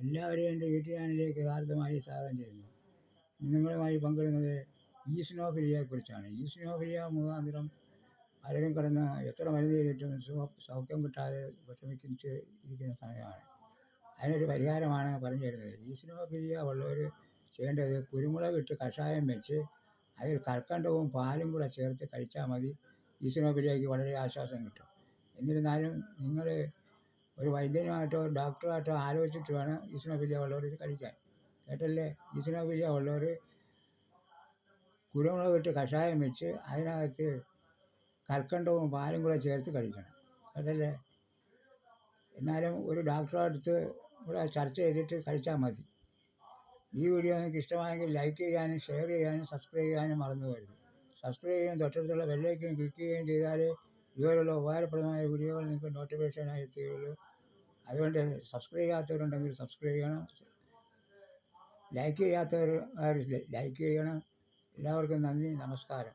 എല്ലാവരെയും എൻ്റെ യൂട്യൂബ് ചാനലിലേക്ക് യഥാർത്ഥമായി സ്വാഗതം ചെയ്യുന്നു. നിങ്ങളുമായി പങ്കിടുന്നത് ഈസിനോഫിലിയെക്കുറിച്ചാണ്. ഈസിനോഫിലിയ മുഖാന്തരം പലരും കിടന്ന് എത്ര മരുന്ന് ചെയ്തിട്ടും സൗഖ്യം കിട്ടാതെ വിഷമിച്ച് ഇരിക്കുന്ന സമയമാണ്. അതിനൊരു പരിഹാരമാണ് പറഞ്ഞു തരുന്നത്. ഈസിനോഫിലിയ ഉള്ളവർ ചെയ്യേണ്ടത് കുരുമുളക് ഇട്ട് കഷായം വെച്ച് അതിൽ കൽക്കണ്ടവും പാലും കൂടെ ചേർത്ത് കഴിച്ചാൽ മതി. ഈസിനോഫിലിയയ്ക്ക് വളരെ ആശ്വാസം കിട്ടും. എന്നിരുന്നാലും നിങ്ങൾ ഒരു വൈദ്യനുമായിട്ടോ ഡോക്ടറുമായിട്ടോ ആലോചിച്ചിട്ട് വേണം ഈസിനോഫിലിയ ഉള്ളവർ ഇത് കഴിക്കാൻ. കേട്ടല്ലേ? ഈസിനോഫിലിയ ഉള്ളവർ കുരുമുളക് ഇട്ട് കഷായം വെച്ച് അതിനകത്ത് കൽക്കണ്ടവും പാലും കൂടെ ചേർത്ത് കഴിക്കണം. കേട്ടല്ലേ? എന്നാലും ഒരു ഡോക്ടറുടെ കൂടെ ചർച്ച ചെയ്തിട്ട് കഴിച്ചാൽ മതി. ഈ വീഡിയോ നിങ്ങൾക്ക് ഇഷ്ടമായെങ്കിൽ ലൈക്ക് ചെയ്യാനും ഷെയർ ചെയ്യാനും സബ്സ്ക്രൈബ് ചെയ്യാനും മറന്നു പോകരുത്. സബ്സ്ക്രൈബ് ചെയ്യുകയും തൊട്ടടുത്തുള്ള ബെല്ലൈക്കൻ ക്ലിക്ക് ചെയ്യുകയും ചെയ്താൽ ഇതുപോലുള്ള ഉപകാരപ്രദമായ വീഡിയോകൾ നിങ്ങൾക്ക് നോട്ടിഫിക്കേഷനായി എത്തുകയുള്ളൂ. അതുകൊണ്ട് സബ്സ്ക്രൈബ് ചെയ്യാത്തവരുണ്ടെങ്കിൽ സബ്സ്ക്രൈബ് ചെയ്യണം, ലൈക്ക് ചെയ്യാത്തവർ ലൈക്ക് ചെയ്യണം. എല്ലാവർക്കും നന്ദി, നമസ്കാരം.